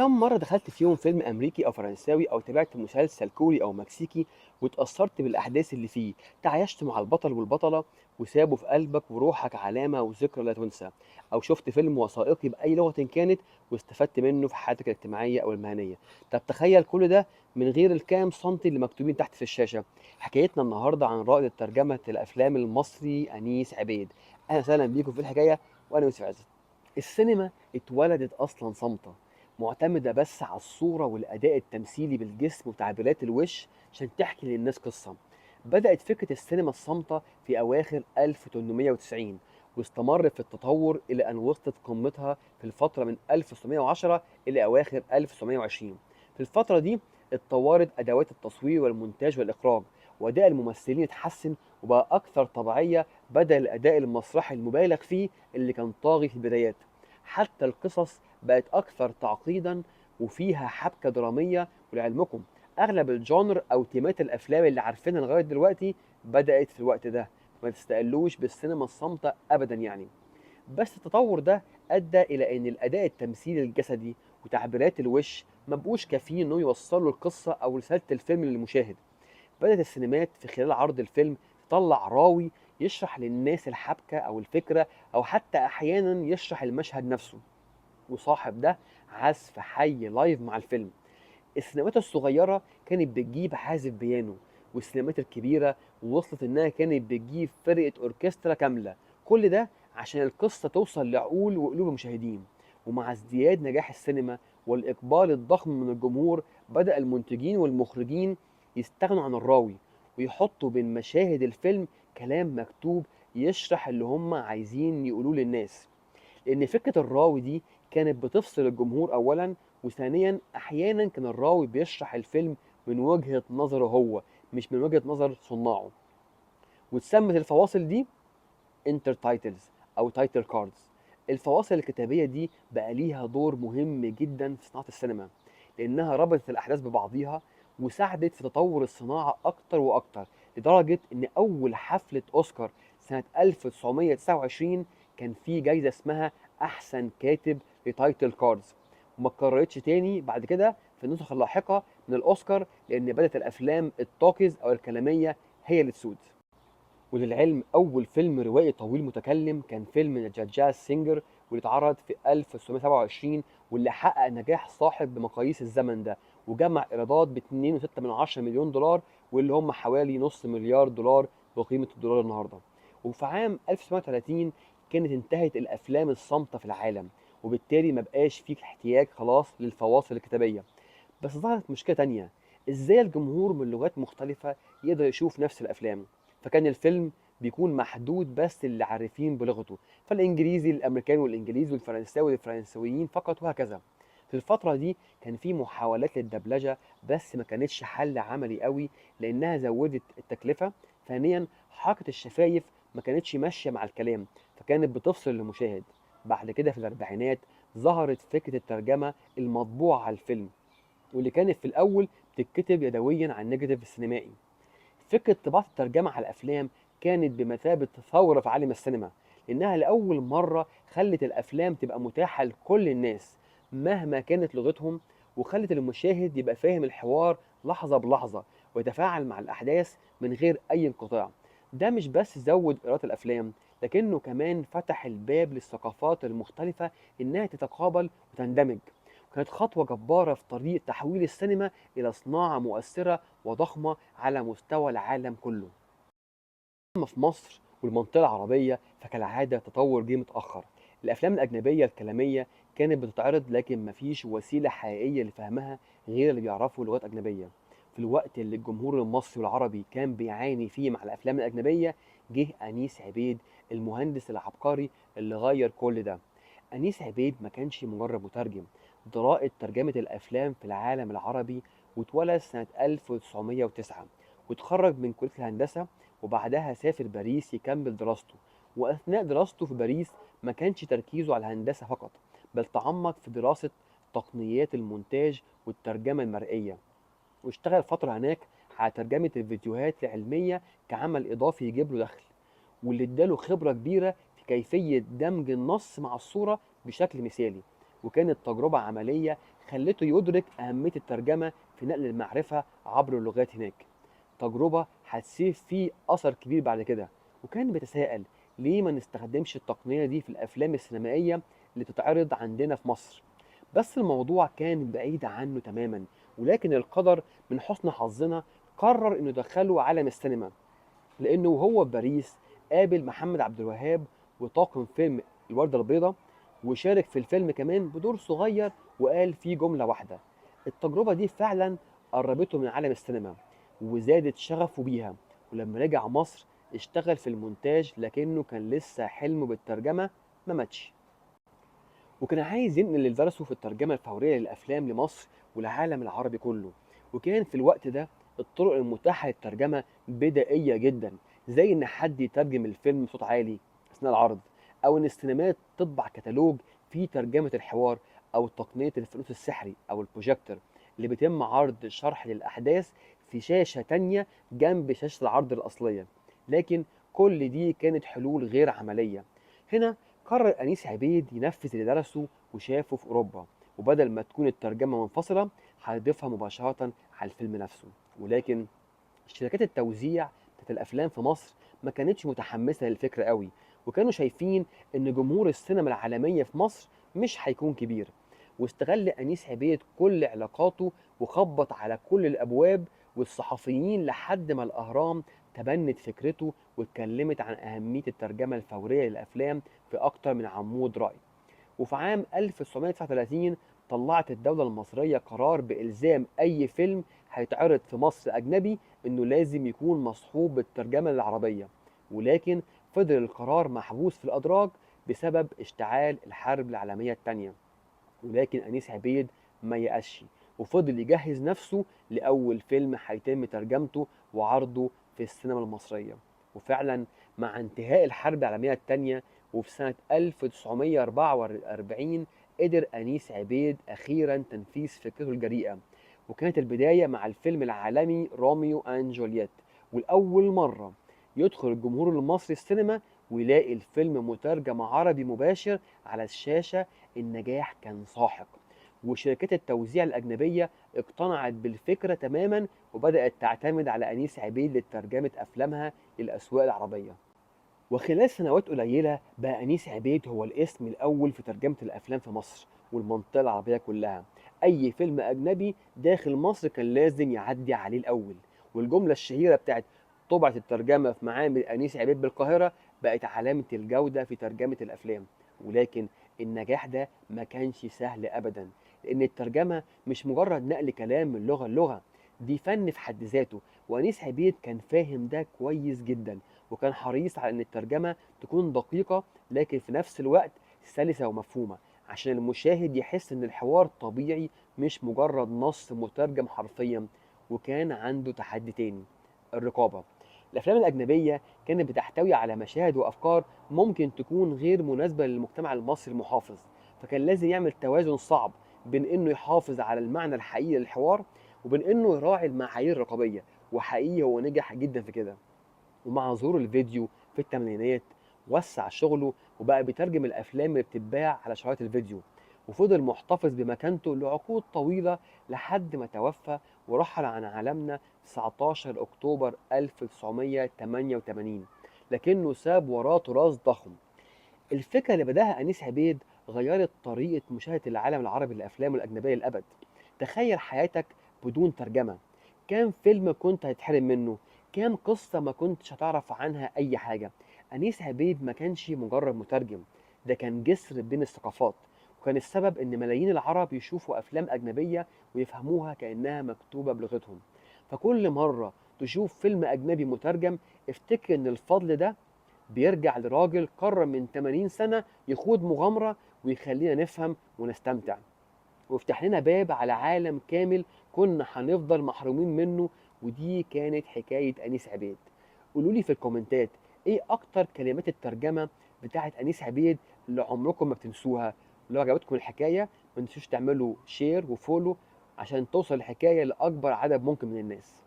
كم مرة دخلت في يوم فيلم أمريكي أو فرنساوي أو تابعت مسلسل كوري أو مكسيكي واتأثرت بالأحداث اللي فيه، تعايشت مع البطل والبطلة وسابوا في قلبك وروحك علامة وذكرى لا تنسى، أو شفت فيلم وثائقي بأي لغة كانت واستفدت منه في حياتك الاجتماعية أو المهنية. طب تخيل كل ده من غير الكام سنتي اللي مكتوبين تحت في الشاشة. حكايتنا النهاردة عن رائد ترجمة الأفلام المصري أنيس عبيد. أهلا وسهلا بيكم في الحكاية، وأنا يوسف عزت. السينما اتولدت أصلا صامتة، معتمدة بس على الصورة والأداء التمثيلي بالجسم وتعبيرات الوش عشان تحكي للناس قصة. بدأت فكرة السينما الصامتة في أواخر 1890 واستمرت في التطور إلى أن وصلت قمتها في الفترة من 1910 إلى أواخر 1920. في الفترة دي اتطورت أدوات التصوير والمونتاج والإخراج، وأداء الممثلين اتحسن وبقى أكثر طبيعية بدل الأداء المسرحي المبالغ فيه اللي كان طاغي في البدايات. حتى القصص بقت أكثر تعقيدا وفيها حبكة درامية. ولعلمكم أغلب الجونر أو تيمات الأفلام اللي عارفينها لغاية دلوقتي بدأت في الوقت ده، ما تستقلوش بالسينما الصامتة أبدا يعني. بس التطور ده أدى إلى إن الأداء التمثيلي الجسدي وتعبيرات الوش ما بقوش كافيين إنه يوصلوا القصة أو رسالة الفيلم للمشاهد. بدأت السينمات في خلال عرض الفيلم تطلع راوي يشرح للناس الحبكة أو الفكرة، أو حتى أحيانا يشرح المشهد نفسه، وصاحب ده عزف حي لايف مع الفيلم. السينمات الصغيرة كانت بتجيب عازف بيانو، والسينمات الكبيرة وصلت إنها كانت بتجيب فرقة أوركسترا كاملة. كل ده عشان القصة توصل لعقول وقلوب المشاهدين. ومع ازدياد نجاح السينما والإقبال الضخم من الجمهور، بدأ المنتجين والمخرجين يستغنوا عن الراوي ويحطوا بين مشاهد الفيلم كلام مكتوب يشرح اللي هم عايزين يقولوه للناس. لأن فكرة الراوي دي كانت بتفصل الجمهور أولا، وثانيا أحيانا كان الراوي بيشرح الفيلم من وجهة نظره هو، مش من وجهة نظر صناعه. واتسمت الفواصل دي انتر تايتلز أو تايتل كاردز. الفواصل الكتابية دي بقى ليها دور مهم جدا في صناعة السينما، لأنها ربطت الأحداث ببعضيها وساعدت في تطور الصناعة أكتر وأكتر، لدرجة إن أول حفلة أوسكار سنة 1929 كان في جايزة اسمها أحسن كاتب لتايتل كاردز، وما اتكررتش تاني بعد كده في النسخ اللاحقة من الأوسكار، لأن بدأت الأفلام التوكيز أو الكلامية هي اللي تسود. وللعلم أول فيلم روائي طويل متكلم كان فيلم ذا جاز سينجر، واللي اتعرض في 1927، واللي حقق نجاح صاحب بمقاييس الزمن ده، وجمع إيرادات ب 2.6 مليون دولار، واللي هم حوالي نص مليار دولار بقيمة الدولار النهاردة. وفي عام 1930 كانت انتهت الأفلام الصامتة في العالم، وبالتالي ما بقاش فيه احتياج خلاص للفواصل الكتابية. بس ظهرت مشكلة تانية: ازاي الجمهور من لغات مختلفة يقدر يشوف نفس الأفلام؟ فكان الفيلم بيكون محدود بس اللي عارفين بلغته، فالإنجليزي للأمريكان والإنجليز، والفرنساوي للفرنسويين فقط، وهكذا. في الفترة دي كان في محاولات للدبلجة، بس ما كانتش حل عملي قوي لأنها زودت التكلفة. ثانيا حركة الشفايف ما كانتش ماشية مع الكلام، فكانت بتفصل المشاهد. بعد كده في الأربعينات ظهرت فكرة الترجمة المطبوعة على الفيلم، واللي كانت في الأول بتتكتب يدويا على النيجاتيف السينمائي. فكرة طباعة الترجمة على الأفلام كانت بمثابة ثورة في عالم السينما، لأنها لأول مرة خلت الأفلام تبقى متاحة لكل الناس مهما كانت لغتهم، وخلت المشاهد يبقى فاهم الحوار لحظة بلحظة ويتفاعل مع الأحداث من غير أي انقطاع. ده مش بس زود إيرادات الأفلام، لكنه كمان فتح الباب للثقافات المختلفة إنها تتقابل وتندمج. كانت خطوة جبارة في طريق تحويل السينما إلى صناعة مؤثرة وضخمة على مستوى العالم كله. أما في مصر والمنطقة العربية فكالعادة التطور جه متأخر. الأفلام الأجنبية الكلامية كانت بتتعرض، لكن مفيش وسيلة حقيقية لفهمها غير اللي بيعرفوا لغات أجنبية. في الوقت اللي الجمهور المصري والعربي كان بيعاني فيه مع الأفلام الأجنبية، جه أنيس عبيد المهندس العبقري اللي غير كل ده. أنيس عبيد ما كانش مجرد مترجم، ده رائد ترجمة الأفلام في العالم العربي. واتولد سنة 1909 واتخرج من كلية الهندسة، وبعدها سافر باريس يكمل دراسته. وأثناء دراسته في باريس ما كانش تركيزه على الهندسة فقط، بل تعمق في دراسة تقنيات المونتاج والترجمة المرئية، واشتغل فترة هناك على ترجمة الفيديوهات العلمية كعمل إضافي يجيب له دخل، واللي اداله خبرة كبيرة في كيفية دمج النص مع الصورة بشكل مثالي. وكانت تجربة عملية خلته يدرك أهمية الترجمة في نقل المعرفة عبر اللغات هناك. تجربة هتسيب فيه أثر كبير بعد كده. وكان بيتساءل ليه ما نستخدمش التقنية دي في الأفلام السينمائية اللي بتتعرض عندنا في مصر. بس الموضوع كان بعيد عنه تماما، ولكن القدر من حسن حظنا قرر إنه يدخله عالم السينما، لأنه وهو في باريس قابل محمد عبد الوهاب وطاقم فيلم الوردة البيضاء، وشارك في الفيلم كمان بدور صغير وقال فيه جملة واحدة. التجربة دي فعلا قربته من عالم السينما وزادت شغفه بيها. ولما رجع مصر اشتغل في المونتاج، لكنه كان لسه حلمه بالترجمة ما ماتش، وكان عايز ينقل اللي درسه في الترجمة الفورية للأفلام لمصر والعالم العربي كله. وكان في الوقت ده الطرق المتاحة للترجمة بدائية جدا، زي إن حد يترجم الفيلم بصوت عالي أثناء العرض، أو إن السينمات تطبع كتالوج فيه ترجمة الحوار، أو تقنية الفانوس السحري أو البروجيكتور اللي بيتم عرض شرح للأحداث في شاشة تانية جنب شاشة العرض الأصلية. لكن كل دي كانت حلول غير عملية. هنا قرر أنيس عبيد ينفذ اللي درسه وشافه في أوروبا، وبدل ما تكون الترجمة منفصلة هيضيفها مباشرة على الفيلم نفسه. ولكن شركات التوزيع بتاعت الأفلام في مصر ما كانتش متحمسة للفكرة قوي، وكانوا شايفين إن جمهور السينما العالمية في مصر مش هيكون كبير. واستغل أنيس عبيد كل علاقاته وخبط على كل الأبواب والصحفيين لحد ما الأهرام تبنت فكرته واتكلمت عن أهمية الترجمة الفورية للأفلام في أكتر من عمود رأي. وفي عام 1939 طلعت الدولة المصرية قرار بإلزام أي فيلم هيتعرض في مصر أجنبي إنه لازم يكون مصحوب بالترجمة العربية. ولكن فضل القرار محبوس في الأدراج بسبب اشتعال الحرب العالمية الثانية. ولكن أنيس عبيد ما يأسش، وفضل يجهز نفسه لأول فيلم هيتم ترجمته وعرضه في السينما المصرية. وفعلا مع انتهاء الحرب العالمية الثانية وفي سنة 1944 قدر أنيس عبيد أخيرا تنفيذ فكرته الجريئة، وكانت البداية مع الفيلم العالمي روميو أند جولييت. والأول مرة يدخل الجمهور المصري السينما ويلاقي الفيلم مترجم عربي مباشر على الشاشة. النجاح كان ساحق، وشركات التوزيع الأجنبية اقتنعت بالفكرة تماما وبدأت تعتمد على أنيس عبيد لترجمة أفلامها للأسواق العربية. وخلال سنوات قليلة بقى أنيس عبيد هو الاسم الأول في ترجمة الأفلام في مصر والمنطقة العربية كلها. أي فيلم أجنبي داخل مصر كان لازم يعدي عليه الأول. والجملة الشهيرة بتاعت طبعة الترجمة في معامل أنيس عبيد بالقاهرة بقت علامة الجودة في ترجمة الأفلام. ولكن النجاح ده ما كانش سهل أبدا، لأن الترجمة مش مجرد نقل كلام من لغة للغة، دي فن في حد ذاته. وأنيس عبيد كان فاهم ده كويس جدا، وكان حريص على ان الترجمه تكون دقيقه لكن في نفس الوقت سلسه ومفهومه، عشان المشاهد يحس ان الحوار طبيعي مش مجرد نص مترجم حرفيا. وكان عنده تحدي تاني: الرقابه. الافلام الاجنبيه كانت بتحتوي على مشاهد وافكار ممكن تكون غير مناسبه للمجتمع المصري المحافظ، فكان لازم يعمل توازن صعب بين انه يحافظ على المعنى الحقيقي للحوار وبين انه يراعي المعايير الرقابيه. وحقيقي هو نجح جدا في كده. ومع ظهور الفيديو في الثمانينات وسع شغله وبقى بيترجم الافلام اللي بتتباع على شرايط الفيديو، وفضل محتفظ بمكانته لعقود طويلة لحد ما توفى ورحل عن عالمنا 19 أكتوبر 1988. لكنه ساب وراه تراث ضخم. الفكرة اللي بداها أنيس عبيد غيرت طريقة مشاهدة العالم العربي للأفلام الأجنبية للأبد. تخيل حياتك بدون ترجمة، كام فيلم كنت هتحرم منه، كام قصة ما كنتش هتعرف عنها أي حاجة. أنيس عبيد ما كانش مجرد مترجم، ده كان جسر بين الثقافات، وكان السبب إن ملايين العرب يشوفوا أفلام أجنبية ويفهموها كأنها مكتوبة بلغتهم. فكل مرة تشوف فيلم أجنبي مترجم افتكر إن الفضل ده بيرجع لراجل قرر من 80 سنة يخوض مغامرة ويخلينا نفهم ونستمتع، ويفتح لنا باب على عالم كامل كنا هنفضل محرومين منه. ودي كانت حكاية أنيس عبيد. قولوا لي في الكومنتات ايه اكتر كلمات الترجمة بتاعت أنيس عبيد اللي عمركم ما بتنسوها. لو عجبتكم الحكاية ما تنسوش تعملوا شير وفولو عشان توصل الحكاية لأكبر عدد ممكن من الناس.